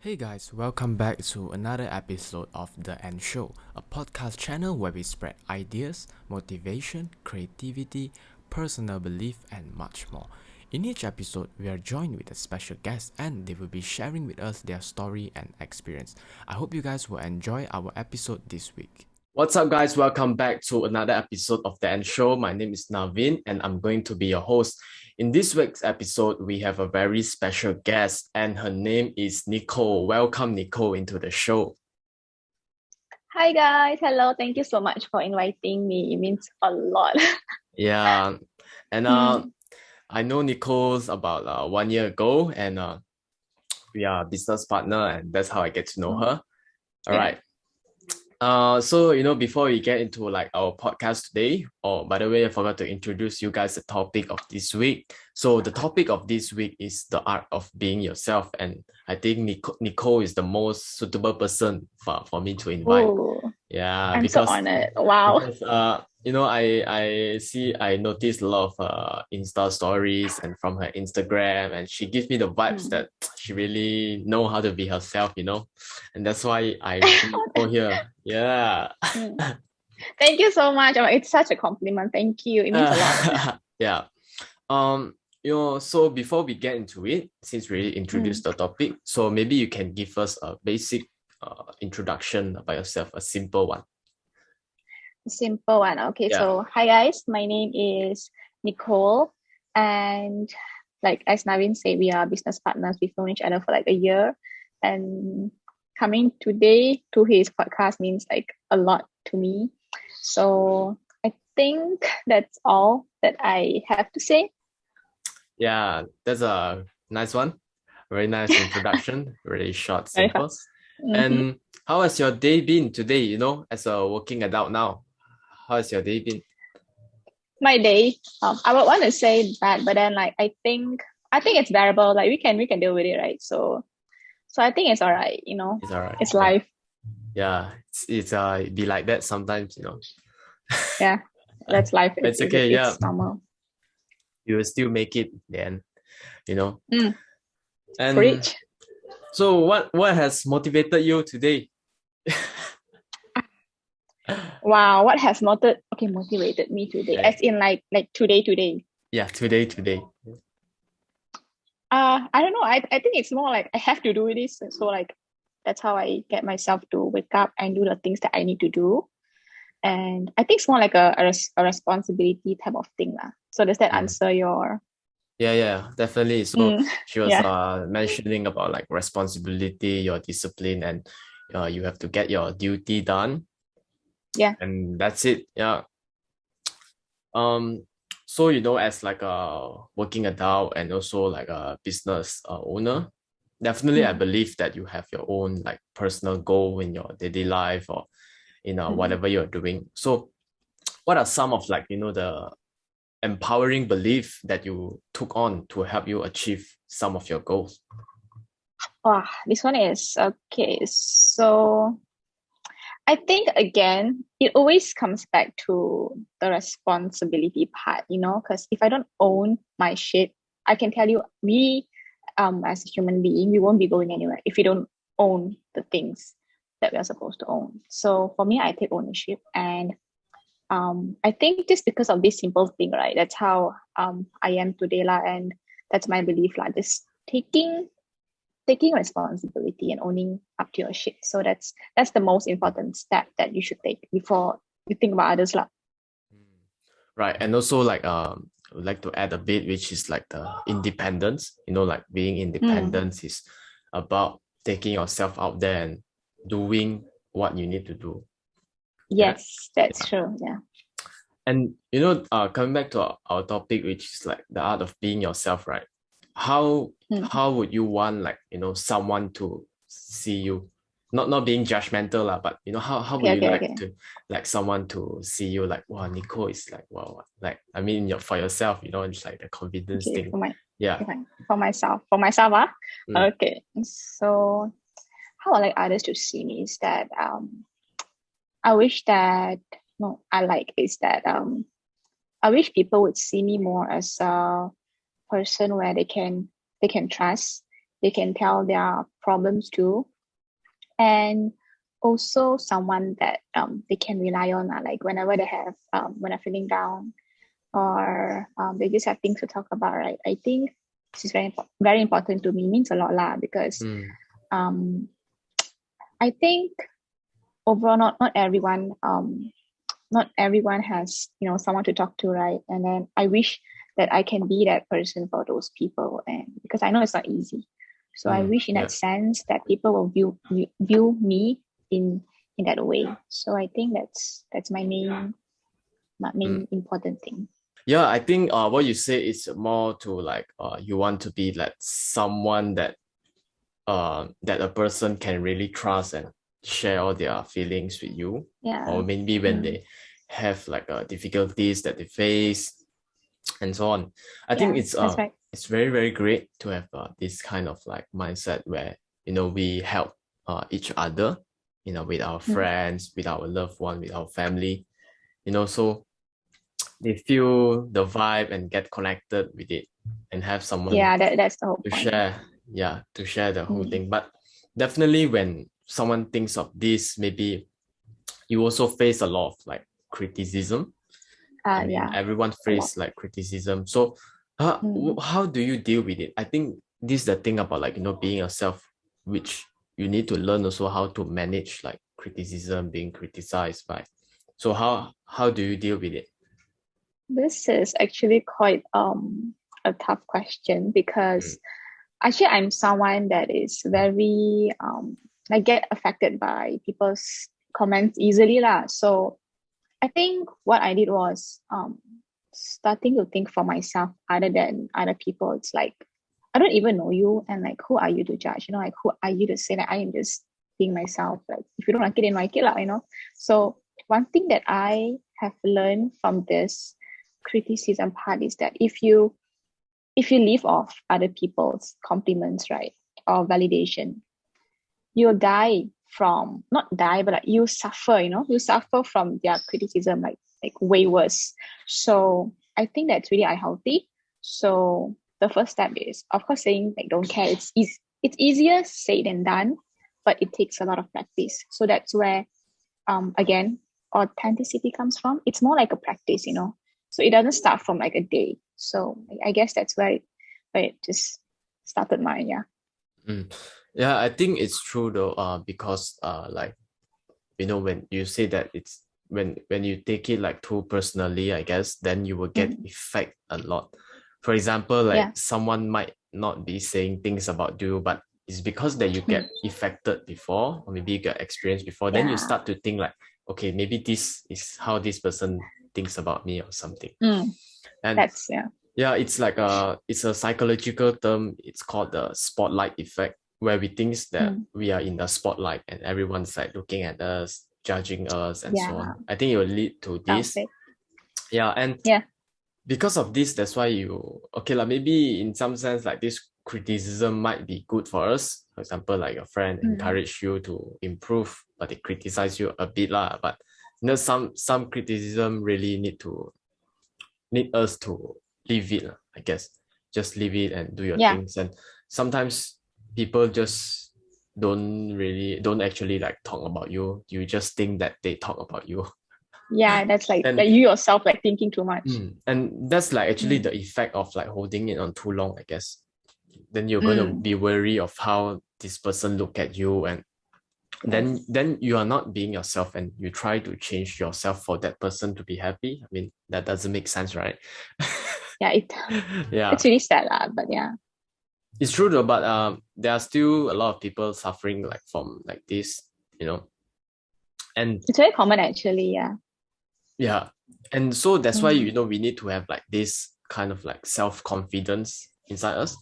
Hey guys, welcome back to another episode of TheNShow, a podcast channel where we spread ideas, motivation, creativity, personal belief, and much more. In each episode, we are joined with a special guest and they will be sharing with us their story and experience. I hope you guys will enjoy our episode this week. What's up, guys? Welcome back to another episode of TheNShow. My name is Naveen and I'm going to be your host. In this week's episode, we have a very special guest, and her name is Nicole. Welcome, Nicole, into the show. Hi guys, hello. Thank you so much for inviting me. It means a lot. Yeah, and I know Nicole's about 1 year ago, and we are business partner, and that's how I get to know her. All Yeah. right. So before we get into like our podcast today, oh, by the way, I forgot to introduce you guys the topic of this week. So the topic of this week is the art of being yourself, and I think Nicole is the most suitable person for me to invite. Oh, Yeah, I'm so because honored. Wow. because I noticed a lot of Insta stories and from her Instagram, and she gives me the vibes Mm. that she really know how to be herself, and that's why I bring her here. Yeah. Mm. Thank you so much. Oh, it's such a compliment. Thank you. It means a lot. Yeah. So before we get into it, since we already Mm. introduced the topic, so maybe you can give us a basic introduction about yourself, a simple one. Simple one. Okay, Yeah. so hi guys, my name is Nicole, and like as Naveen said, we are business partners. We've known each other for like a year, and coming today to his podcast means like a lot to me. So I think that's all that I have to say. Yeah, that's a nice one. Very nice introduction. Really short, Very simple. fast. Mhm. And how has your day been today? As a working adult now, how has your day been? My day, I would want to say that, but then like I think it's bearable. Like we can deal with it, right? So I think it's all right. It's all right. It's Yeah, life. yeah. It's be like that sometimes. Yeah, that's life. But It's it's it's, okay. Yeah, it's normal. you will still make it then. You know. Mm, And preach. so, what has motivated you today? Wow, what has motivated me today? Yeah, As in like today. yeah. Today. I don't know. I think it's more like I have to do this. So like that's how I get myself to wake up and do the things that I need to do. And I think it's more like a responsibility type of thing lah. So does that Mm. answer your? Yeah, definitely. So Mm, she was yeah. mentioning about like responsibility, your discipline, and you have to get your duty done, Yeah. and that's it. Yeah. Um. So as like a working adult and also like a business owner, definitely I Mm, believe that you have your own like personal goal in your daily life or mm. whatever you're doing. So what are some of like the empowering belief that you took on to help you achieve some of your goals? Wow, this one is okay. So I think again, it always comes back to the responsibility part, because if I don't own my shit, I can tell you we as a human being, we won't be going anywhere if we don't own the things that we are supposed to own. So for me, I take ownership, and I think just because of this simple thing, right? That's how I am today lah, and that's my belief lah. Just taking responsibility and owning up to your shit. So that's the most important step that you should take before you think about others lah. Right. And also like I would like to add a bit, which is like the independence. Like being Mm, independent is about taking yourself out there and doing what you need to do. Yeah. yes, that's Yeah. true. Yeah. And coming back to our topic, which is like the art of being yourself, right? How Mm. how would you want like someone to see you? Not being judgmental lah, but how would Okay, you okay, like okay. to like someone to see you like, wow, Nicole is like, wow, like I mean for yourself, it's like the confidence Okay, thing. for my Yeah. okay, fine. For myself, Mm. okay. So how I like others to see me is that I wish that no, I like is that I wish people would see me more as a person where they can trust, they can tell their problems to, and also someone that they can rely on, like whenever they have when they're feeling down, or they just have things to talk about, right? I think this is very important to me. It means a lot lah, because um I think overall not everyone has, someone to talk to, right? And then I wish that I can be that person for those people, and because I know it's not easy. So I wish in that sense that people will view me in that way. So I think that's my main important thing. Yeah, I think what you say is more to like you want to be like someone that that a person can really trust and share all their feelings with you. Yeah. Or maybe when they have like difficulties that they face and so on. I think it's right. it's very, very great to have this kind of like mindset where we help each other, with our friends, with our loved one, with our family, so they feel the vibe and get connected with it and have someone that's the whole to point. share the whole thing. But definitely when someone thinks of this, maybe you also face a lot of like criticism. I mean, everyone face like criticism. So how do you deal with it? I think this is the thing about like being yourself, which you need to learn also how to manage like criticism, being criticized by. So how do you deal with it? This is actually quite a tough question, because actually I'm someone that is very I get affected by people's comments easily lah. So I think what I did was starting to think for myself other than other people. It's like, I don't even know you, and like, who are you to judge? Like, who are you to say that I am just being myself? Like, if you don't like it, then like it lah, So one thing that I have learned from this criticism part is that if you live off other people's compliments, right, or validation, you'll die from, not die, but like you suffer, you suffer from their criticism, like way worse. So I think that's really unhealthy. So the first step is, of course, saying like don't care. It's easier said than done, but it takes a lot of practice. So that's where again, authenticity comes from. It's more like a practice, so it doesn't start from like a day. So I guess that's where it just started mine. Yeah, I think it's true though, because like when you say that, it's when you take it like too personally, I guess, then you will get affect a lot. For example, like someone might not be saying things about you, but it's because that you get affected before, or maybe you get experienced before, then you start to think like, okay, maybe this is how this person thinks about me or something. And that's it's like it's a psychological term. It's called the spotlight effect, where we think that we are in the spotlight and everyone's like looking at us, judging us, and so on. I think it will lead to this. And because of this, that's why maybe in some sense, like this criticism might be good for us. For example, like your friend encourage you to improve, but they criticize you a bit lah. But some criticism really need us to leave it, I guess. Just leave it and do your things. And sometimes people just don't actually like talk about you. You just think that they talk about you. That's like that you yourself like thinking too much. And that's like actually the effect of like holding it on too long, I guess. Then you're going to be wary of how this person look at you, and then you are not being yourself, and you try to change yourself for that person to be happy. I mean, that doesn't make sense, right? It's really sad lah, but it's true though. But there are still a lot of people suffering like from like this, and it's very common actually. And so that's why we need to have like this kind of like self-confidence inside us,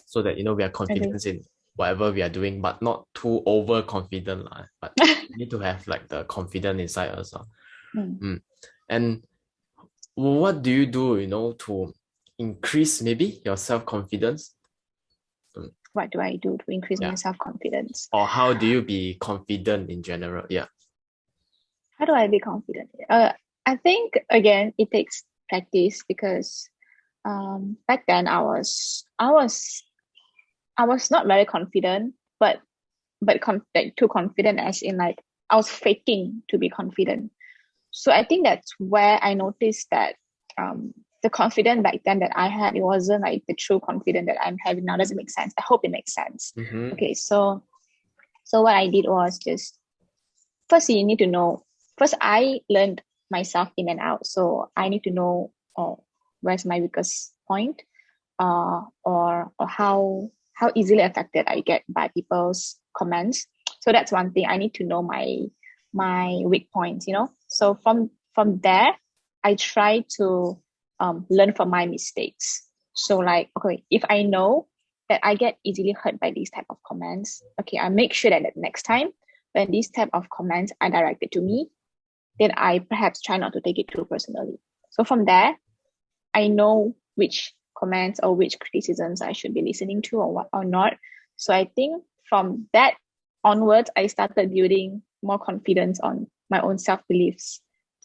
so that we are confident in whatever we are doing, but not too overconfident, but we need to have like the confidence inside us. And what do you do to increase maybe your self-confidence? What do I do to increase my self-confidence? Or how do you be confident in general? How do I be confident? I think again it takes practice, because back then I was I was not very confident, like too confident, as in like I was faking to be confident. So I think that's where I noticed that the confidence back then that I had, it wasn't like the true confidence that I'm having now. Does it make sense? I hope it makes sense. Mm-hmm. Okay, so what I did was just first you need to know. First, I learned myself in and out, so I need to know where's my weakest point, or how easily affected I get by people's comments. So that's one thing. I need to know my weak points, you know. So from there, I try to learn from my mistakes. So like, okay, if I know that I get easily hurt by these type of comments, okay, I make sure that the next time when these type of comments are directed to me, then I perhaps try not to take it too personally. So from there, I know which comments or which criticisms I should be listening to or what or not. So I think from that onwards, I started building more confidence on my own self beliefs.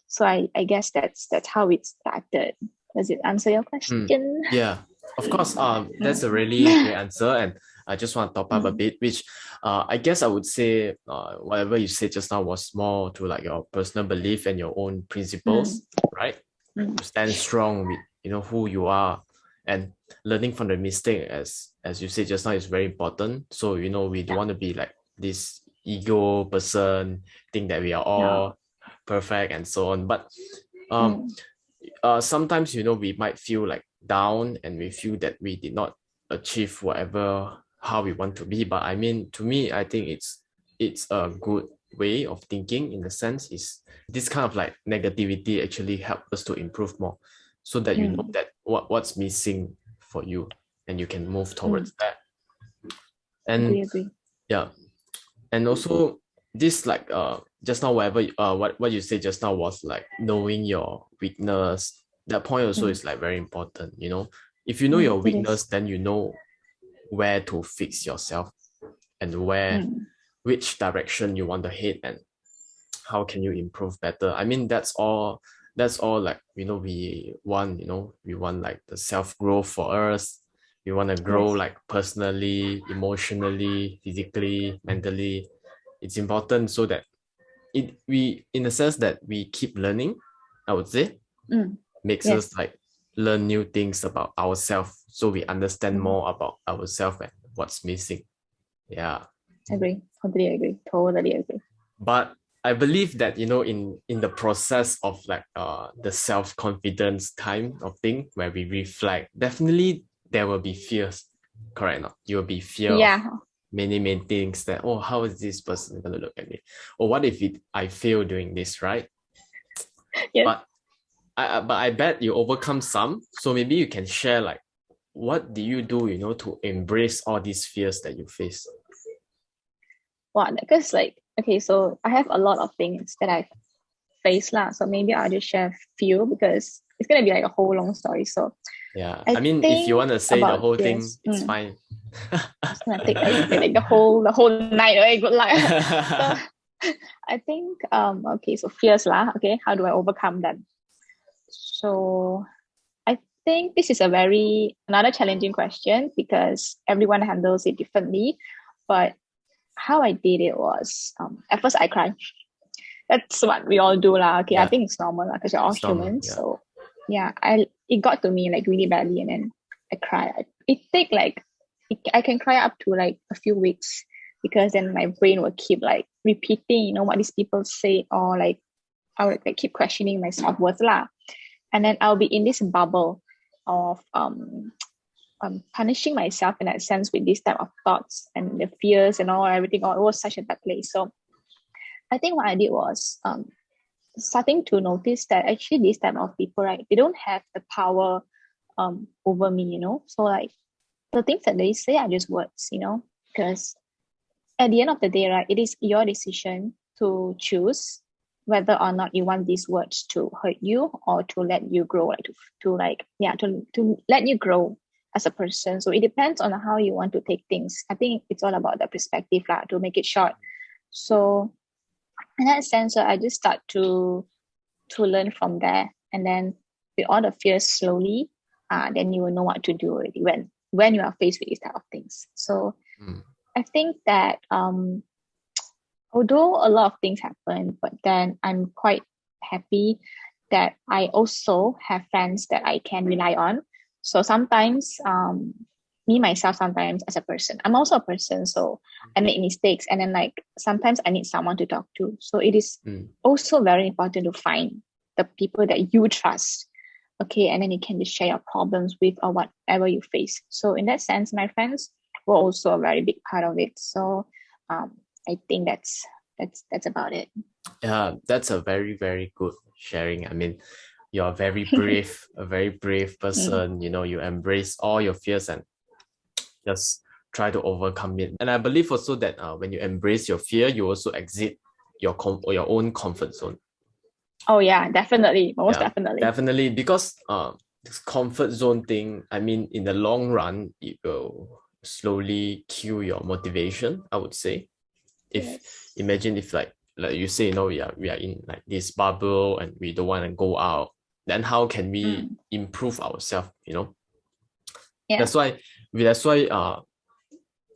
So I guess that's how it started. Does it answer your question? Yeah, of course. That's a Mm. really great answer, and I just want to top up a Mm. bit, which, I guess I would say, whatever you said just now was more to like your personal belief and your own Mm. principles, right? Mm. To stand strong with who you are, and learning from the mistake, as you said just now, is very important. So we don't Yeah. want to be like this ego person, think that we are Yeah. all perfect and so on. But um Mm. sometimes we might feel like down, and we feel that we did not achieve whatever how we want to be. But I mean, to me, I think it's a good way of thinking, in the sense is this kind of like negativity actually help us to improve more, so that you know Mm. that what's missing for you, and you can move Mm. towards that. And Agree. yeah, and also this like just now, whatever what you said just now was like knowing your weakness. That point also Mm. is like very important. If you know Mm. your It is. weakness, then you know where to fix yourself, and where Mm. which direction you want to head, and how can you improve better. I mean, that's all like we want like the self growth for us. We want to grow Yes. like personally, emotionally, physically, mentally. It's important, so that we in the sense that we keep learning, I would say, Mm. makes us Yes. like learn new things about ourselves, so we understand Mm. more about ourselves and what's missing. Yeah. Agree. Completely agree. Totally agree. But I believe that in the process of like the self-confidence kind of thing, where we reflect, definitely there will be fears. Correct or not? You will be fear of Yeah. many things, that, oh, how is this person gonna look at me, or what if I fail doing this, right? Yes. But I bet you overcome some. So maybe you can share like, what do you do to embrace all these fears that you face? Wow. Because like, okay, so I have a lot of things that I face lah. So maybe I'll just share a few because it's gonna be like a whole long story. So Yeah, I I mean, if you think want to say the about whole thing, fears. it's fine. It's gonna take like the whole night, right? Good luck. So I think okay, so fears lah. Okay, how do I overcome them? So I think this is another challenging question because everyone handles it differently. But how I did it was at first I cried. That's what we all do lah. Okay, I Yeah, think it's normal because we're all it's normal. humans. Yeah. So yeah, it got to me like really badly, and then I cried. I can cry up to like a few weeks because then my brain will keep like repeating, what these people say, or like I would like keep questioning my self worth lah, and then I'll be in this bubble of punishing myself in that sense with this type of thoughts and the fears and all everything. All it was such a bad place. So I think what I did was starting to notice that actually this type of people, right, they don't have the power over me. So like the things that they say are just words. Because at the end of the day, right, it is your decision to choose whether or not you want these words to hurt you or to let you grow, like to let you grow as a person. So it depends on how you want to take things. I think it's all about the perspective lah, to make it short. So in that sense, I just start to learn from there, and then with all the fears slowly, then you will know what to do already when you are faced with these type of things. So I think that although a lot of things happen, but then I'm quite happy that I also have friends that I can rely on. So sometimes me myself, sometimes as a person, I'm also a person, so I make mistakes, and then like sometimes I need someone to talk to. So it is also very important to find the people that you trust, okay, and then you can just share your problems with or whatever you face. So in that sense, my friends were also a very big part of it. So I think that's about it. Yeah, that's a very, very good sharing. I mean, you're very brave, a very brave person. You know, you embrace all your fears and just try to overcome it. And I believe also that when you embrace your fear, you also exit your own comfort zone. Oh yeah, definitely, most definitely. Definitely, because this comfort zone thing, I mean, in the long run, it will slowly kill your motivation, I would say. Imagine if like you say, you know, we are in like this bubble and we don't want to go out, then how can we improve ourselves, you know? That's why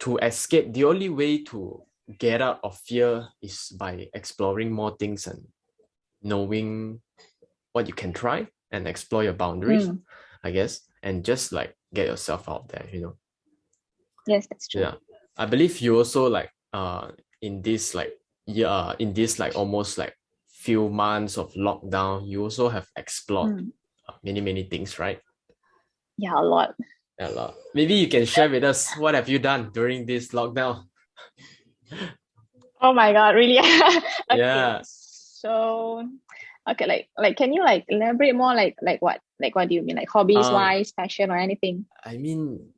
to escape, the only way to get out of fear is by exploring more things and knowing what you can try and explore your boundaries, I guess, and just like get yourself out there, you know. Yes, that's true. Yeah, I believe you also like in this like in this like almost like few months of lockdown, you also have explored many things, right? Yeah, a lot. Maybe you can share with us, what have you done during this lockdown? Oh my god, really? Okay, yeah. So okay, like can you like elaborate more, like what do you mean, like hobbies wise, passion or anything? I mean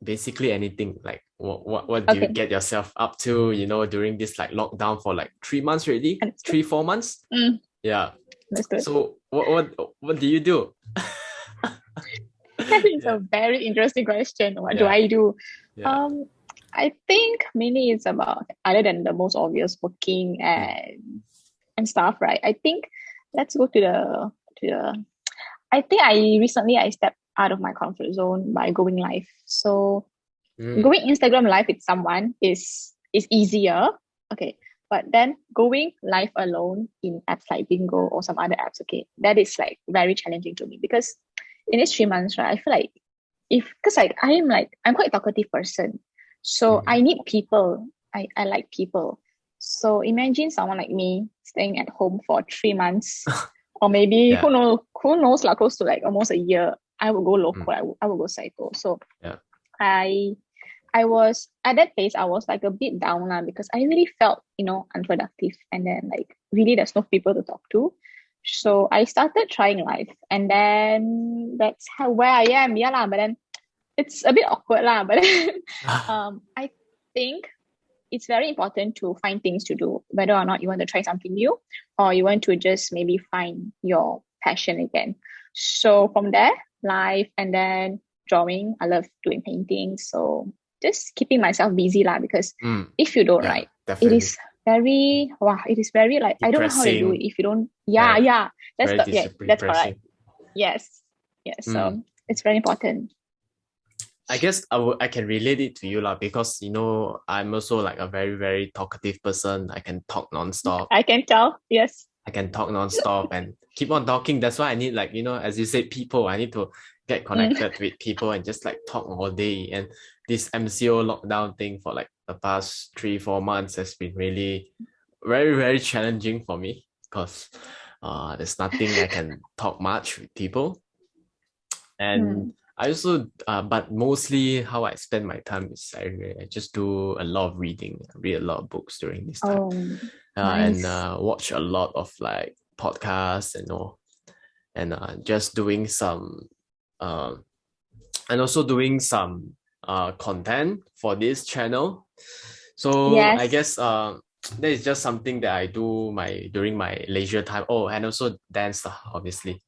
basically anything, like what do you get yourself up to, you know, during this like lockdown for like 3 months already? 3-4 months? Yeah. Understood. So what do you do? That is a very interesting question. What do I do? I think mainly it's about, other than the most obvious, working and stuff, right? I think let's go to the I think I stepped out of my comfort zone by going live. So going Instagram live with someone is easier. Okay. But then going live alone in apps like Bingo or some other apps, okay, that is like very challenging to me, because in these 3 months, right, I feel like because like I'm quite a talkative person. So I need people. I like people. So imagine someone like me staying at home for 3 months, or maybe who knows, like close to like almost a year. I will go local. I will go psycho. So I was at that phase, I was like a bit down now, because I really felt, you know, unproductive, and then like really there's no people to talk to. So I started trying live, and then that's where I am. Yeah lah, but then it's a bit awkward lah. But then, I think it's very important to find things to do, whether or not you want to try something new, or you want to just maybe find your passion again. So from there, live, and then drawing. I love doing painting. So just keeping myself busy lah, because if you don't, right, definitely. It is very like, I don't know how to do it if you don't. That's correct. Yes. So it's very important. I guess I can relate it to you lah, because you know I'm also like a very, very talkative person. I can talk nonstop. I can tell. Yes. I can talk nonstop and keep on talking. That's why I need, like, you know, as you said, people. I need to get connected with people and just like talk all day. And this MCO lockdown thing for like the past 3-4 months has been really very, very challenging for me, because there's nothing I can talk much with people. And I also, but mostly how I spend my time is I just do a lot of reading. I read a lot of books during this time. Nice. And watch a lot of like podcasts and all. And just doing some, and also doing some content for this channel. So I guess that is just something that I do during my leisure time. Oh, and also dance, obviously.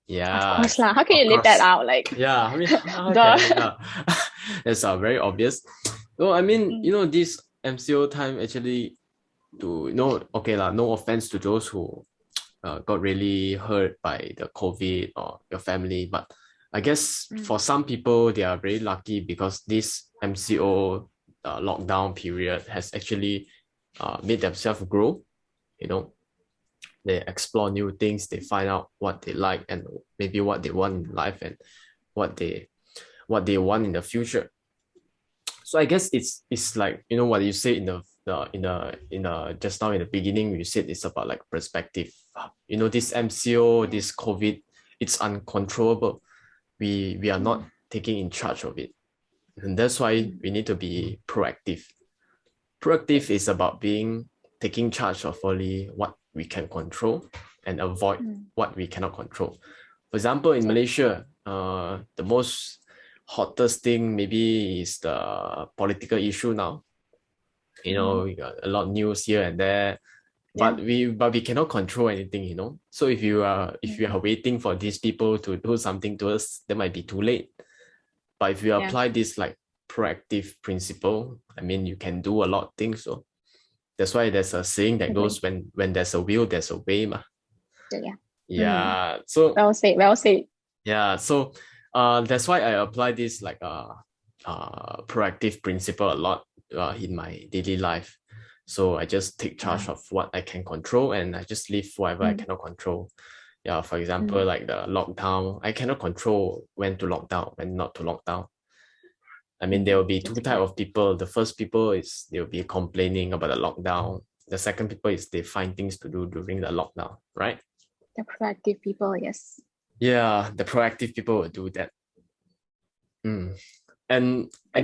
Yeah, of course lah. How can you leave that out? Like, I mean, that's very obvious. No, I mean, you know, this MCO time actually, no offense to those who got really hurt by the COVID or your family, but I guess for some people, they are very lucky because this MCO lockdown period has actually made themselves grow. You know, they explore new things, they find out what they like and maybe what they want in life and what they want in the future. So I guess it's like, you know, what you say in the just now in the beginning, you said it's about like perspective. You know, this MCO, this COVID, it's uncontrollable. We are not taking in charge of it. And that's why we need to be proactive. Proactive is about taking charge of only what we can control and avoid what we cannot control. For example, in Malaysia, the most hottest thing maybe is the political issue now. You know, we got a lot of news here and there, but we cannot control anything, you know. So if you are waiting for these people to do something to us, that might be too late. But if you apply this like proactive principle, I mean, you can do a lot of things. So that's why there's a saying that goes, when there's a will, there's a way, ma. Yeah. So well said. Yeah. So that's why I apply this like proactive principle a lot in my daily life. So I just take charge of what I can control and I just leave whatever I cannot control. Yeah, for example, like the lockdown, I cannot control when to lock down, when not to lock down. I mean, there will be two types of people. The first people is they'll be complaining about the lockdown. The second people is they find things to do during the lockdown, right? The proactive people, yes. Yeah, the proactive people will do that. And I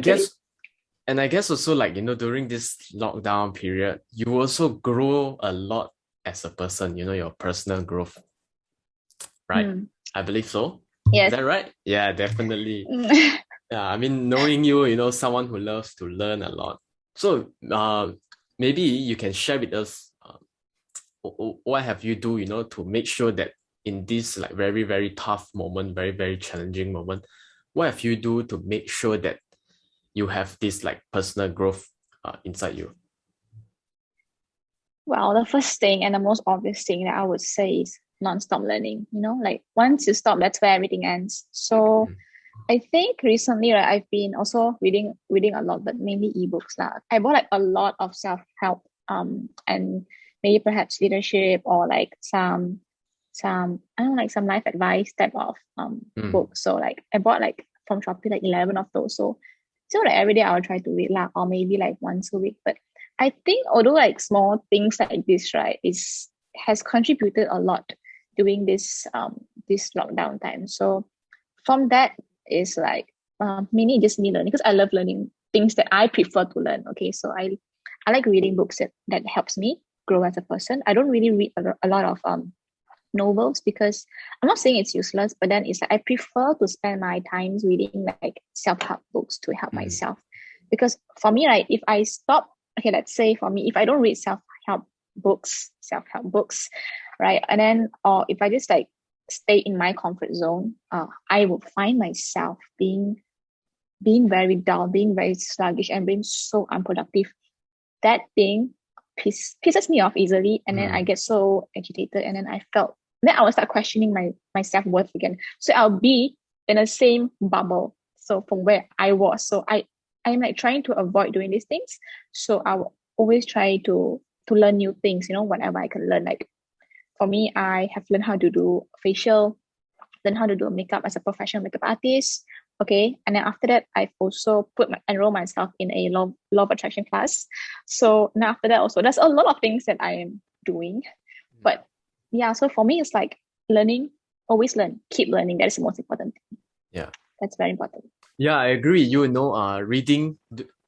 guess also, like, you know, during this lockdown period, you also grow a lot as a person, you know, your personal growth, right? I believe so. Yes. Is that right? Yeah, definitely. Yeah, I mean, knowing you, you know, someone who loves to learn a lot. So maybe you can share with us what have you do, you know, to make sure that in this like very, very tough moment, very, very challenging moment, what have you do to make sure that you have this like personal growth inside you? Well, the first thing and the most obvious thing that I would say is non-stop learning. You know, like once you stop, that's where everything ends. So I think recently, right, I've been also reading a lot, but mainly ebooks lah. I bought like a lot of self-help and maybe perhaps leadership or like some I don't know, like some life advice type of books. So like I bought like from Shopee like 11 of those. So like every day I will try to read lah, or maybe like once a week. But I think although like small things like this, right, has contributed a lot during this lockdown time. So from that is like mainly just me learning, because I love learning things that I prefer to learn. Okay, so I like reading books that helps me grow as a person. I don't really read a lot of novels, because I'm not saying it's useless, but then it's like I prefer to spend my time reading like self-help books to help myself. Because for me, right, if I stop, okay, let's say for me, if I don't read self-help books, right, and then or if I just like stay in my comfort zone, I will find myself being very dull, being very sluggish, and being so unproductive. That thing pisses me off easily, and then I get so agitated, and then I will start questioning my self-worth again. So I'll be in the same bubble, so from where I was. So I'm like trying to avoid doing these things. So I will always try to learn new things, you know, whatever I can learn. Like for me, I have learned how to do facial, learn how to do makeup as a professional makeup artist. Okay, and then after that, I've also enroll myself in a law of attraction class. So now after that, also there's a lot of things that I am doing, but yeah. So for me, it's like learning, always learn, keep learning. That is the most important thing. Yeah, that's very important. Yeah, I agree. You know, reading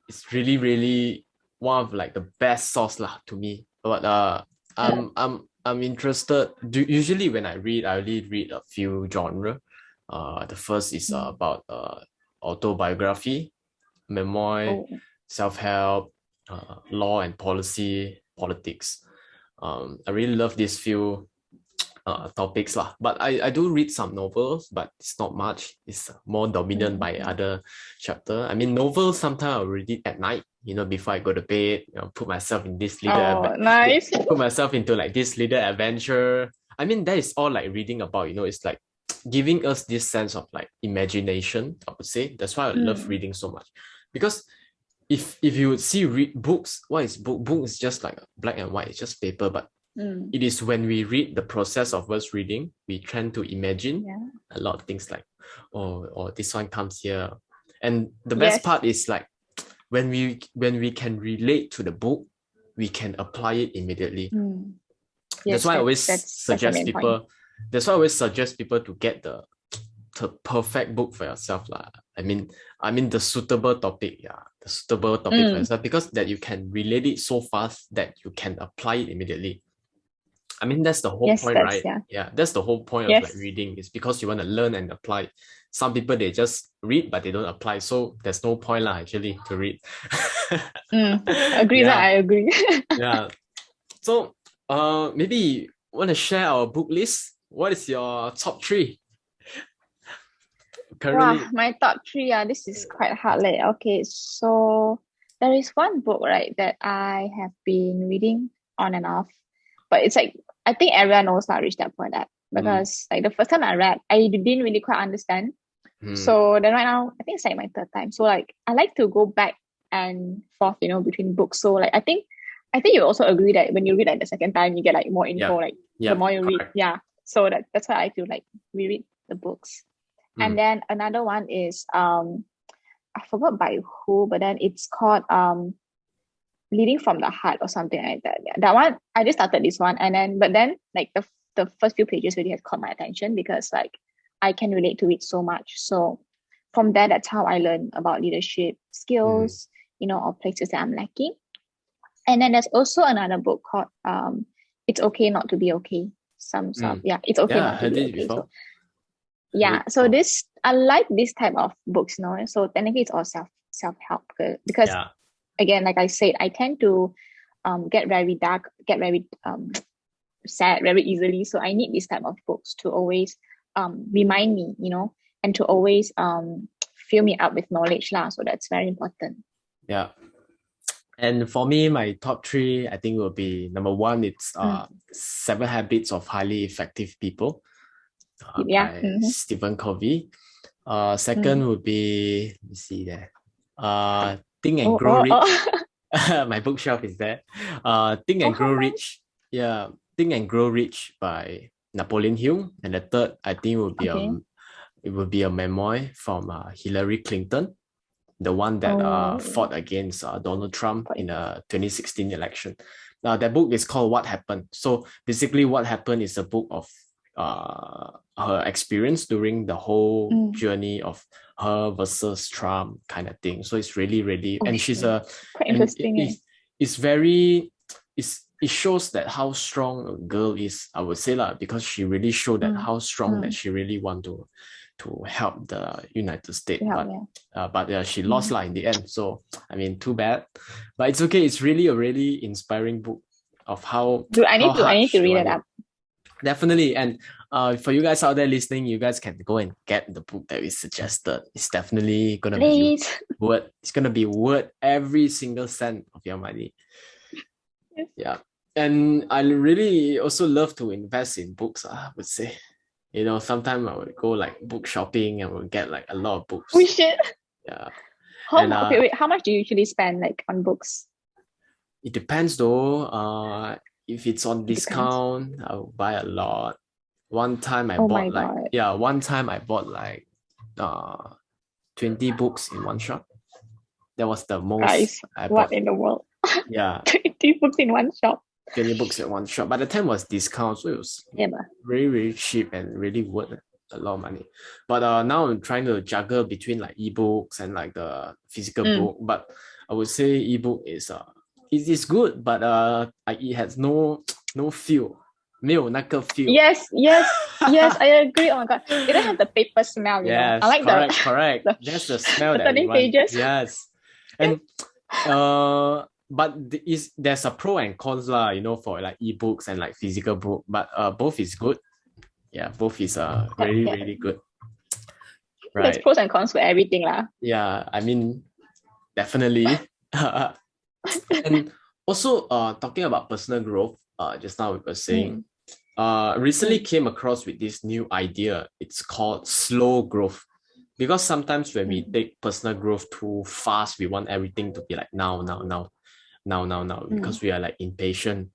is really, really one of like the best source lah to me. But I'm interested. Usually when I only read a few genre. The first is about autobiography, memoir, self-help, law and politics. I really love these few topics lah. But I do read some novels, but it's not much. It's more dominant by other chapter. I mean, novels sometimes I'll read it at night, you know, before I go to bed, you know, put myself in this put myself into like this little adventure. I mean, that is all like reading about, you know, it's like giving us this sense of like imagination, I would say. That's why I love reading so much. Because if you would see read books, what is book? Book is just like black and white, it's just paper, but it is when we read the process of us reading, we tend to imagine a lot of things like, oh, this one comes here. And the best part is like when we can relate to the book, we can apply it immediately. That's why I always suggest people. That's why I always suggest people to get the perfect book for yourself, lah. I mean the suitable topic, the suitable topic for yourself, because that you can relate it so fast that you can apply it immediately. I mean, that's the whole point, right? Yeah, that's the whole point of like reading, is because you want to learn and apply. Some people, they just read but they don't apply, so there's no point lah actually to read. Agree. I agree. Yeah. So maybe you want to share our book list. What is your top 3 currently? Wow, my top 3, this is quite hard. Okay, so there is one book, right, that I have been reading on and off, but it's like, I think everyone knows I reached that point, because like the first time I read, I didn't really quite understand. So then right now, I think it's like my 3rd time. So like I like to go back and forth, between books. So like I think you also agree that when you read like the 2nd time, you get like more info, the more you read. Yeah. So that's why I feel like reread the books. And then another one is I forgot by who, but then it's called Leading from the Heart or something like that. Yeah. That one, I just started this one, but then like the first few pages really has caught my attention, because like I can relate to it so much. So from there, that's how I learned about leadership skills, or places that I'm lacking. And then there's also another book called It's Okay Not to Be Okay. It's okay not to be okay. So this, I like this type of books, so technically it's all self-help, because again, like I said, I tend to get very dark, get very sad very easily. So I need this type of books to always remind me, and to always fill me up with knowledge lah. So that's very important. Yeah. And for me, my top 3, I think will be, number 1, it's 7 Habits of Highly Effective People by Stephen Covey. Second would be, let me see there, Think and Grow Rich. My bookshelf is there. Think and Grow Rich. Yeah, Think and Grow Rich by Napoleon Hill. And the third, I think, would be a memoir from Hillary Clinton, the one that fought against Donald Trump in the 2016 election. Now, that book is called What Happened. So basically, What Happened is a book of her experience during the whole journey of her versus Trump kind of thing. So it's really, really, and she's quite interesting. It shows that how strong a girl is, I would say lah, because she really showed that how strong that she really want to help the United States, but she lost in the end. So I mean, too bad, but it's okay. It's really a really inspiring book of how. I need to read it up. Definitely, and for you guys out there listening, you guys can go and get the book that we suggested. It's definitely gonna be worth. It's gonna be worth every single cent of your money. Yes. Yeah, and I really also love to invest in books. I would say, sometimes I would go like book shopping and would get like a lot of books. We should. Yeah. How much do you usually spend like on books? It depends though. If it's on discount, I'll buy a lot. One time I bought like 20 books in one shot. That was the most. Guys, what in the world? Yeah. 20 books in one shot. 20 books in one shot. But the time was discount, so it was very, very cheap and really worth a lot of money. But now I'm trying to juggle between like ebooks and like the physical book. But I would say ebook is it is good, but it has no feel. 没有那个 feel. Yes, I agree. Oh my god, it don't have the paper smell. Yes, I like correct. That's the smell that turning pages. Yes, and but there's a pro and cons lah, for like ebooks and like physical book. But both is good. Yeah, both is really really good. Right. There's pros and cons for everything lah. Yeah, I mean, definitely. And also talking about personal growth, just now we were saying recently came across with this new idea. It's called slow growth. Because sometimes when we take personal growth too fast, we want everything to be like now, because we are like impatient,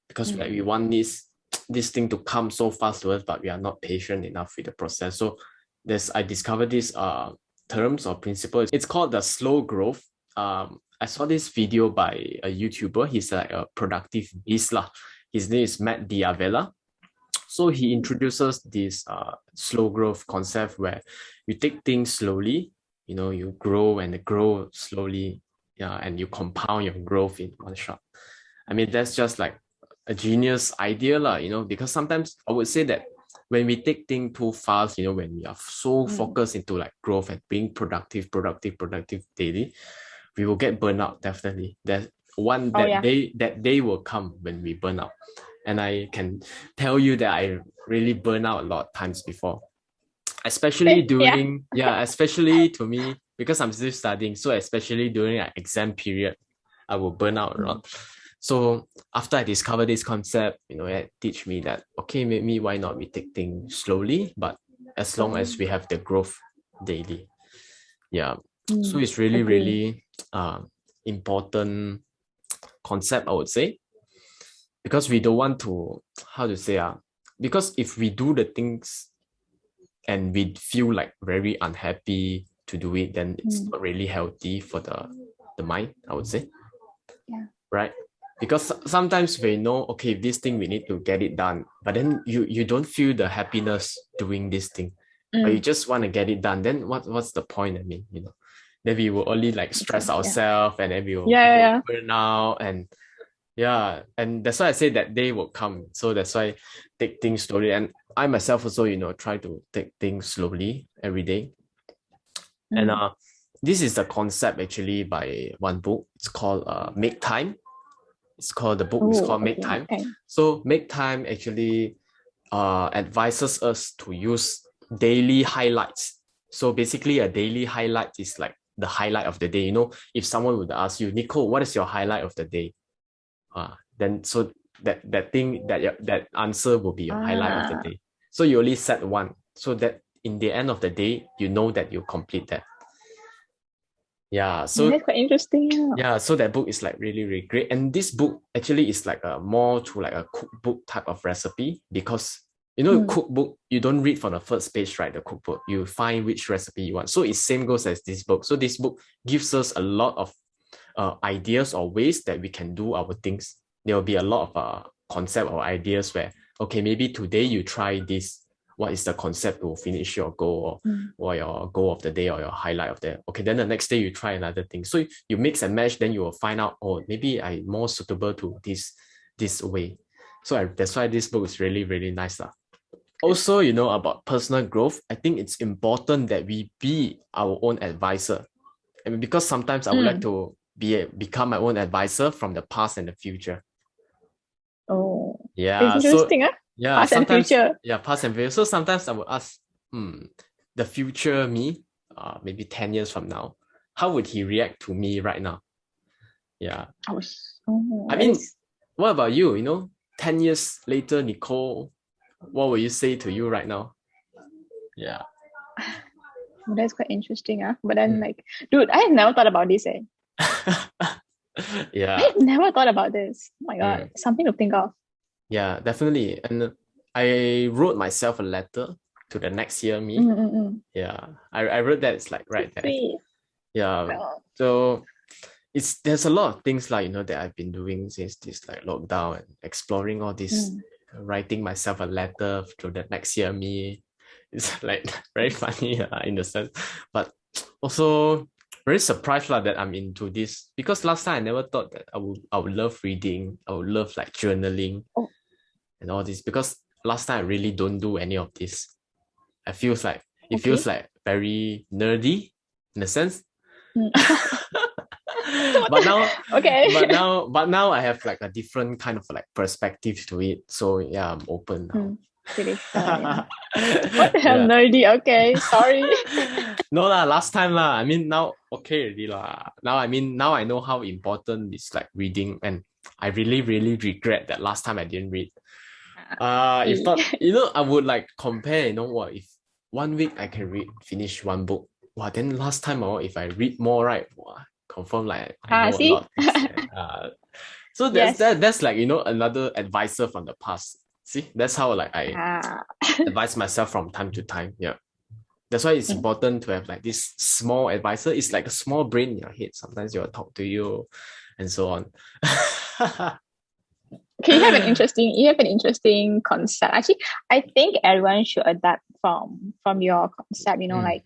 because we want this thing to come so fast to us, but we are not patient enough with the process. So I discovered this terms or principles. It's called the slow growth. I saw this video by a YouTuber. He's like a productive beast lah. His name is Matt Diavela. So he introduces this slow growth concept where you take things slowly, you grow and grow slowly, and you compound your growth in one shot. I mean, that's just like a genius idea, because sometimes I would say that when we take things too fast, when we are so focused into like growth and being productive daily, we will get burnout, definitely. That day will come when we burn out. And I can tell you that I really burn out a lot of times before, especially during, especially to me, because I'm still studying. So especially during an exam period, I will burn out a lot. So after I discovered this concept, it teach me that, okay, maybe why not we take things slowly, but as long as we have the growth daily. Yeah. So it's really, really important concept, I would say. Because we don't want to, because if we do the things and we feel like very unhappy to do it, then it's not really healthy for the mind, I would say. Yeah. Right? Because sometimes we know, okay, this thing we need to get it done, but then you don't feel the happiness doing this thing, but you just want to get it done. Then what's the point? I mean, then we will only like stress ourselves, and then we will burn out, and that's why I say that day will come. So that's why take things slowly. And I myself also, try to take things slowly every day. And this is the concept actually by one book. It's called Make Time. It's called Make Time. Okay. So Make Time actually advises us to use daily highlights. So basically a daily highlight is like the highlight of the day. If someone would ask you, Nicole, what is your highlight of the day? Then so that thing, that answer will be your highlight of the day. So you only set one, so that in the end of the day, that you complete that. Yeah, so that's quite interesting. Yeah, so that book is like really, really great. And this book actually is like a more to like a cookbook type of recipe, because cookbook, you don't read from the first page, right? The cookbook, you find which recipe you want. So it same goes as this book. So this book gives us a lot of ideas or ways that we can do our things. There will be a lot of concept or ideas where, okay, maybe today you try this. What is the concept to finish your goal, or your goal of the day, or your highlight of the day? Okay, then the next day you try another thing. So you mix and match, then you will find out, maybe I'm more suitable to this way. So that's why this book is really, really nice. Also, about personal growth, I think it's important that we be our own advisor. I mean, because sometimes I would like to become my own advisor from the past and the future. Oh, yeah, it's interesting, Yeah, past and future. Yeah, past and future. So sometimes I would ask, the future me, maybe 10 years from now, how would he react to me right now? Yeah. I mean, what about you? 10 years later, Nicole, what will you say to you right now? Yeah. That's quite interesting, But then, dude, I have never thought about this, Yeah. I've never thought about this. Oh my God, something to think of. Yeah, definitely. And I wrote myself a letter to the next year me. Yeah, I wrote that. It's like right there. Yeah. So there's a lot of things that I've been doing since this like lockdown, and exploring all this, writing myself a letter to the next year me. It's like very funny in the sense, but also very surprised that I'm into this, because last time I never thought that I would love reading. I would love like journaling and all this, because last time I really don't do any of this. It feels like very nerdy in a sense. but now I have like a different kind of like perspective to it. So yeah, I'm open now. What the hell, nerdy? Okay, sorry. No lah, last time lah. I mean, now okay already lah. Now I know how important it's like reading, and I really, really regret that last time I didn't read. If not, I would like compare, what if 1 week I can finish one book. Wow, then last time if I read more, right? Wow, confirm like I know a lot See? of things there. So Yes. that's like, another advisor from the past. See, that's how like I Ah. advise myself from time to time. Yeah. That's why it's Mm. important to have like this small advisor. It's like a small brain in your head. Sometimes you'll talk to you and so on. Okay, you have an interesting concept. Actually, I think everyone should adapt from your concept, Mm,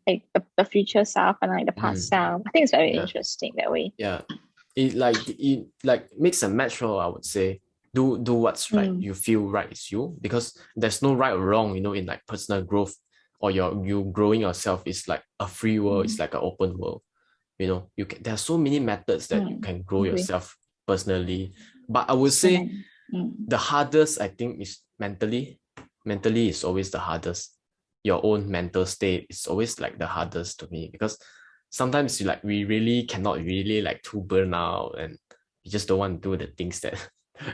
like the future self and like the past mm, self. I think it's very yeah. interesting that way. Yeah. It like makes a match, I would say. Do what's right. Mm, You feel right is you, because there's no right or wrong, in like personal growth, or you growing yourself is like a free world, it's mm, like an open world. There are so many methods that you mm. can grow Agree. yourself personally. But I would So say many. Mm, the hardest, I think, is mentally. Mentally is always the hardest. Your own mental state is always like the hardest to me, because sometimes we really cannot really like too burn out, and we just don't want to do the things that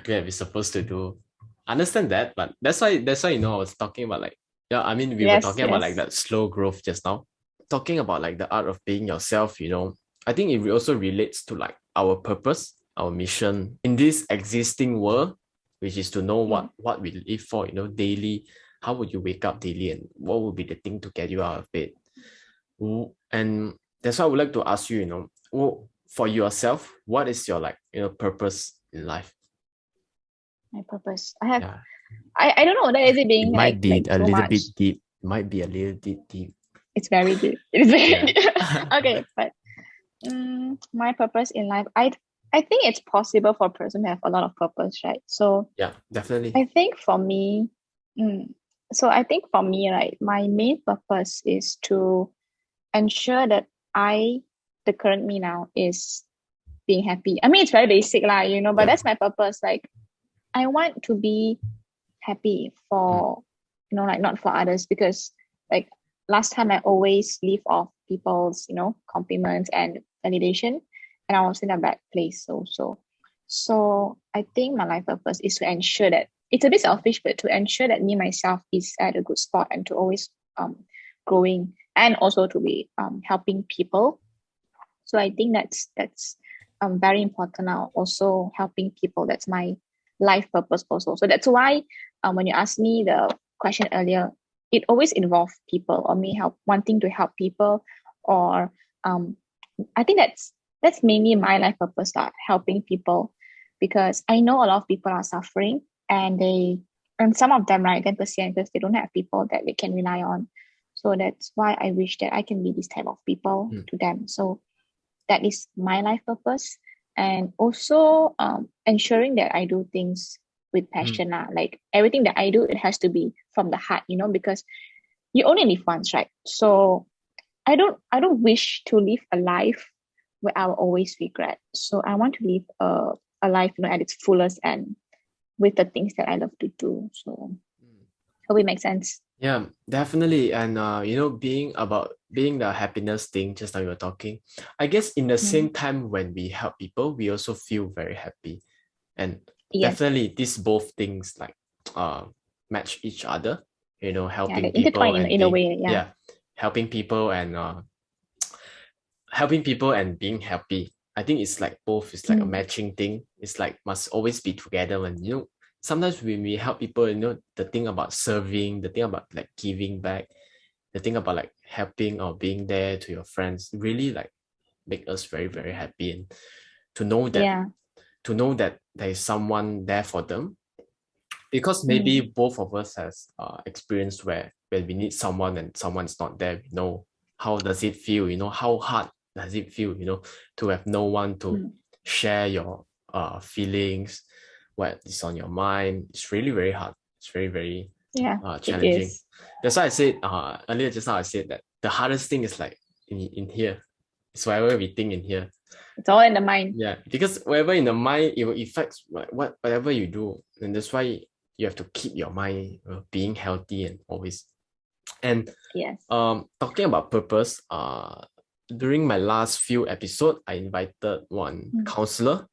we're supposed to do. Understand that, but that's why I was talking about like, yeah, I mean, we were yes, talking about like yes. that slow growth just now, talking about like the art of being yourself. I think it also relates to like our purpose, our mission in this existing world, which is to know Mm. what we live for, daily. How would you wake up daily, and what would be the thing to get you out of bed? And that's why I would like to ask you, for yourself, what is your like, purpose in life? My purpose. Yeah, I don't know whether is it it being might be like a too little much. bit deep, might be a little bit deep. It's very deep. It's very Yeah. deep. Okay, but my purpose in life, I think it's possible for a person to have a lot of purpose, right? So Yeah, definitely. I think for me, mm, right, my main purpose is to ensure that I, the current me now, is being happy. I mean, it's very basic, but Yeah. that's my purpose. Like, I want to be happy Mm, for, like not for others, because like last time I always live off people's, compliments and validation, and I was in a bad place also. So I think my life purpose is to ensure that it's a bit selfish, but to ensure that me myself is at a good spot, and to always growing, and also to be helping people. So I think that's very important now. Also helping people. That's my life purpose also. So that's why when you asked me the question earlier, it always involves people, or me wanting to help people, or um I think that's mainly my life purpose, helping people, because I know a lot of people are suffering, and some of them, right, 10%, because they don't have people that they can rely on. So that's why I wish that I can be this type of people mm, to them. So that is my life purpose. And also ensuring that I do things with mm. passion. Like everything that I do, it has to be from the heart, because you only live once, right? So I don't wish to live a life where I will always regret. So I want to live a life, at its fullest, and with the things that I love to do. So hope it makes sense. Yeah, definitely. And being the happiness thing, just now you were talking, I guess in the Mm. same time when we help people, we also feel very happy. And Yes. definitely these both things like uh match each other, Yeah, they helping people intertwine in, and in a being, way. Yeah. yeah, helping people and being happy. I think it's like both. It's like a Mm. matching thing. It's like must always be together. When sometimes when we help people, the thing about serving, the thing about like giving back, the thing about like helping or being there to your friends, really like make us very very happy. And to know that Yeah. there is someone there for them, because maybe Mm. both of us has experience where when we need someone and someone's not there, we know how does it feel, how hard does it feel, to have no one to Mm. share your feelings, what is on your mind. It's really very hard. It's very very Yeah, it challenging. is. That's why I said earlier, just now I said that the hardest thing is like in here. It's whatever we think in here. It's all in the mind. Yeah, because whatever in the mind, it will affect whatever you do, and that's why you have to keep your mind being healthy and always. And Yes. talking about purpose, during my last few episodes, I invited one Mm. counselor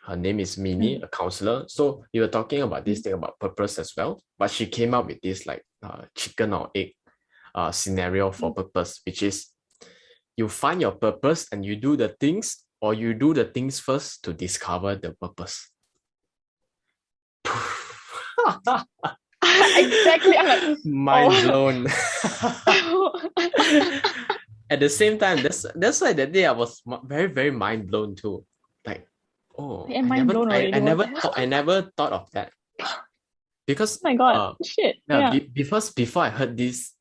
Her name is Mini, a counselor. So we were talking about this thing about purpose as well, but she came up with this like chicken or egg scenario for purpose, which is you find your purpose and you do the things, or you do the things first to discover the purpose. Exactly. I'm like, mind blown. At the same time, that's why that day I was very, very mind blown too. Like, oh, I am mind blown already. I never thought of that. Because oh my god, shit. Yeah. Because before I heard this,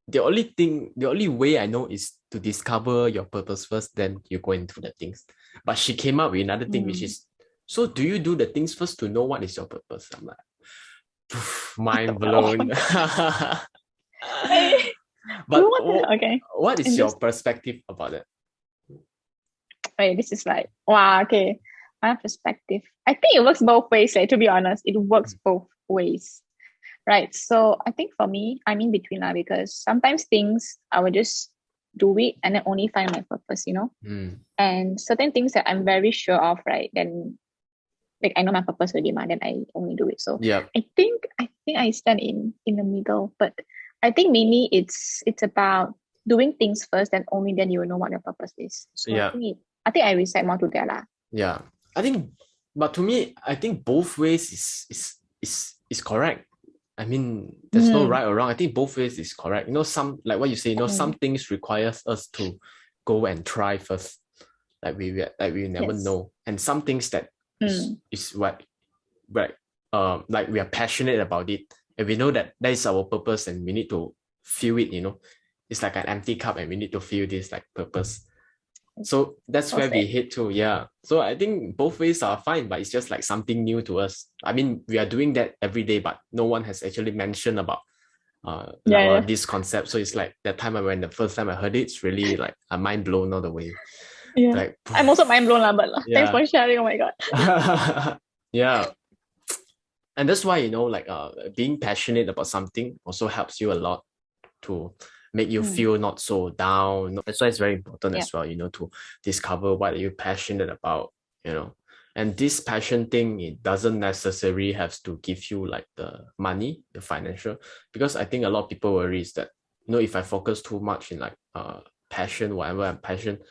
the only way I know is to discover your purpose first, then you go into the things. But she came up with another thing, which is, so do you do the things first to know what is your purpose? I'm like, mind blown. But okay, what is your perspective about it? Wait, this is like, wow, okay. My perspective. I think it works both ways, to be honest. It works both ways. Right. So I think for me, I'm in between now, because sometimes things I will just do it and then only find my purpose, And certain things that I'm very sure of, right? Then like I know my purpose already, then I only do it. So yeah, I think I stand in the middle. But I think mainly it's about doing things first, and only then you will know what your purpose is. So yeah. I think I reside more to that lah. Yeah. I think, but to me, I think both ways is correct. I mean, there's no right or wrong. I think both ways is correct. Some, like what you say, some things requires us to go and try first. Like we never know. And some things that is what, right, like we are passionate about it, and we know that is our purpose, and we need to feel it, It's like an empty cup and we need to feel this like purpose. So that's where we head to, yeah. So I think both ways are fine, but it's just like something new to us. I mean, we are doing that every day, but no one has actually mentioned about this concept. So it's like that time when the first time I heard it, it's really like a mind blown all the way. Yeah, like, I'm also mind blown, but thanks for sharing. Oh my god. Yeah. And that's why, like being passionate about something also helps you a lot to make you feel not so down. That's why it's very important as well, to discover what you're passionate about, And this passion thing, it doesn't necessarily have to give you like the money, the financial, because I think a lot of people worry is that, if I focus too much in like passion, whatever I'm passionate,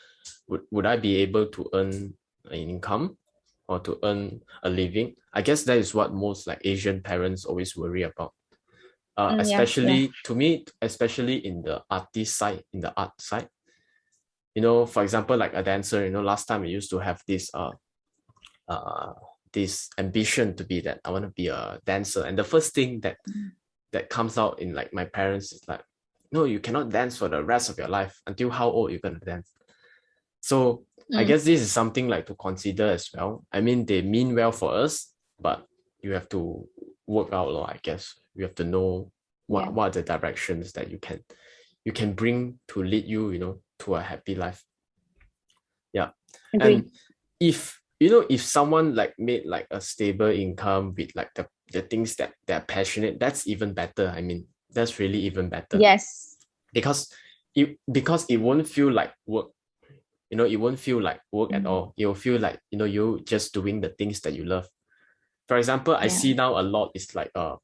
would I be able to earn an income or to earn a living? I guess that is what most like Asian parents always worry about. Especially to me, especially in the artist side, in the art side, for example, like a dancer, last time I used to have this this ambition to be that I want to be a dancer. And the first thing that comes out in like my parents is like, no, you cannot dance for the rest of your life. Until how old you're going to dance? So I guess this is something like to consider as well. I mean, they mean well for us, but you have to work out, I guess. You have to know what are the directions that you can bring to lead you, to a happy life. Yeah. Agreed. And if someone like made like a stable income with like the things that they're passionate, that's even better. I mean, that's really even better. Yes. Because it won't feel like work. It won't feel like work at all. It will feel like, you're just doing the things that you love. For example, I see now a lot is like a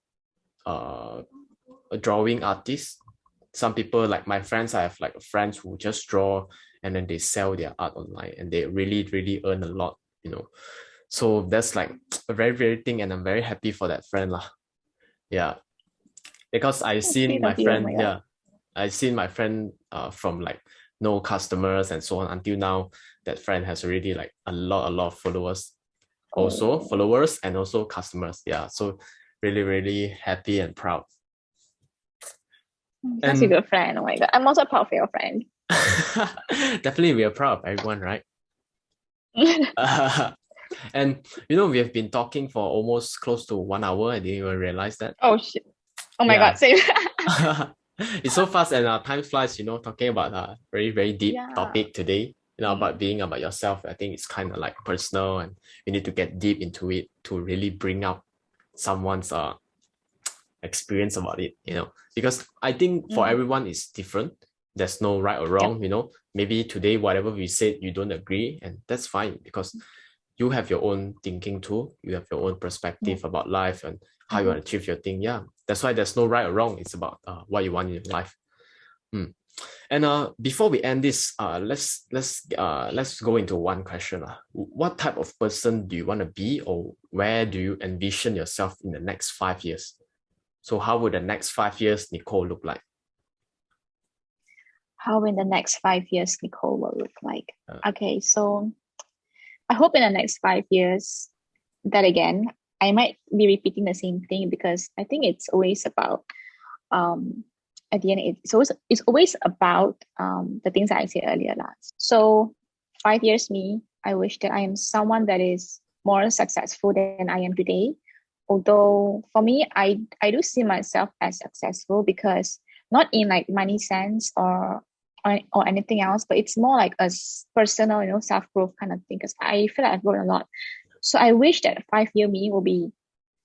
drawing artist. Some people, like my friends, I have like friends who just draw and then they sell their art online and they really, really earn a lot, So that's like a very, very thing, and I'm very happy for that friend lah. Yeah. Because I've seen my friend, I've seen my friend from like no customers and so on until now. That friend has already like a lot of followers, followers and also customers. Yeah, so really, really happy and proud. That's a good friend. Oh my god, I'm also proud of your friend. Definitely, we are proud of everyone, right? And we have been talking for almost close to 1 hour. I didn't even realize that. Oh shit! Oh my god, same. It's so fast, and time flies. Talking about a very, very deep topic today. About being about yourself. I think it's kind of like personal, and you need to get deep into it to really bring out someone's experience about it. Because I think for everyone it's different. There's no right or wrong. Maybe today whatever we said you don't agree, and that's fine, because you have your own thinking too. You have your own perspective about life and how you want to achieve your thing. Yeah, that's why there's no right or wrong. It's about what you want in your life. And before we end this, let's go into one question. What type of person do you want to be, or where do you envision yourself in the next 5 years? So how would the next 5 years Nicole look like? How in the next 5 years Nicole will look like? Okay, so I hope in the next 5 years that again, I might be repeating the same thing because I think it's always about at the end it's always about the things that I said earlier last. So 5 years me, I wish that I am someone that is more successful than I am today. Although for me, I do see myself as successful because not in like money sense or anything else, but it's more like a personal, self-growth kind of thing. Because I feel like I've grown a lot. So I wish that 5 year me will be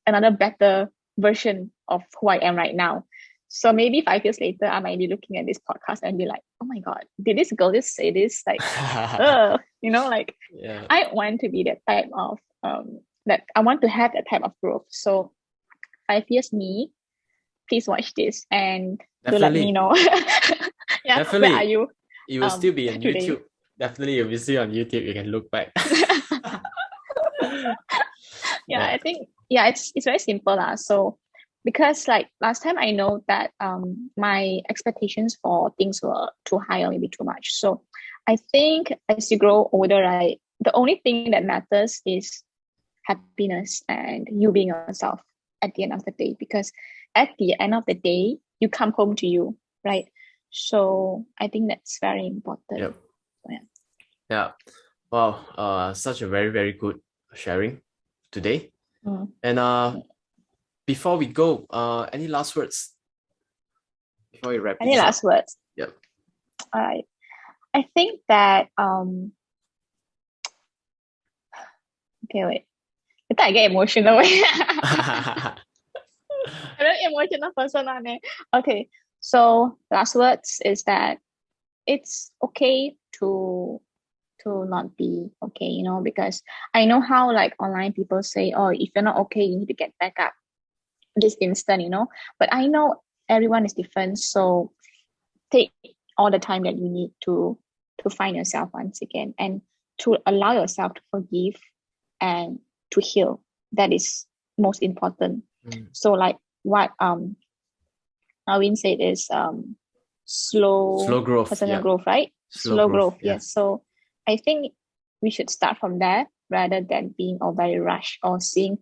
another better version of who I am right now. So maybe 5 years later, I might be looking at this podcast and be like, oh my God, did this girl just say this? Like, like Yeah. I want to be that type of, that I want to have that type of growth. So 5 years me, please watch this and do let me know. Yeah, Definitely. where are you? It will still be on today. YouTube. Definitely, you'll be still on YouTube. You can look back. Yeah, I think it's very simple lah. So because like last time I know that my expectations for things were too high or maybe too much. So I think as you grow older, right, the only thing that matters is happiness and you being yourself at the end of the day. Because at the end of the day, you come home to you, right? So I think that's very important. Yep. So, yeah. Yeah. Wow. Such a very, very good sharing today. And before we go, any last words before we wrap? Any last words? Yep. All right. I think that okay, wait. Later I get emotional. I'm a very emotional person. Okay. So last words is that it's okay to not be okay, because I know how like online people say, oh, if you're not okay, you need to get back up this instant, but I know everyone is different. So take all the time that you need to find yourself once again and to allow yourself to forgive and to heal. That is most important. So like what Alvin said is slow growth, personal growth, right? Slow growth. Yeah. Yes. So I think we should start from there rather than being all very rushed or seeing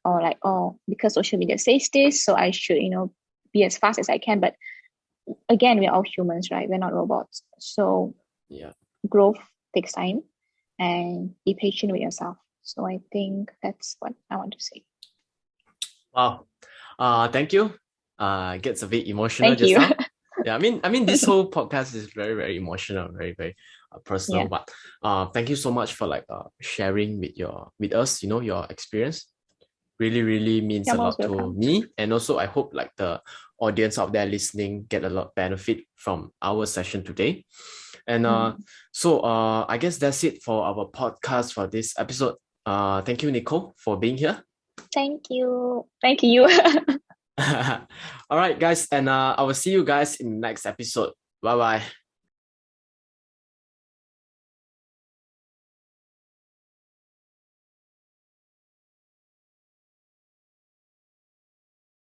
or like, oh, because social media says this, so I should, be as fast as I can. But again, we're all humans, right? We're not robots. So yeah, growth takes time and be patient with yourself. So I think that's what I want to say. Wow. Thank you. It gets a bit emotional Thank you. Now. Yeah, I mean, this whole podcast is very, very emotional, very, very personal. Yeah. But thank you so much for like sharing with us, your experience. Really, really means a lot to me, and also I hope like the audience out there listening get a lot benefit from our session today. And so I guess that's it for our podcast for this episode. Thank you, Nicole, for being here. Thank you. Thank you. All right, guys, and I will see you guys in the next episode. Bye bye.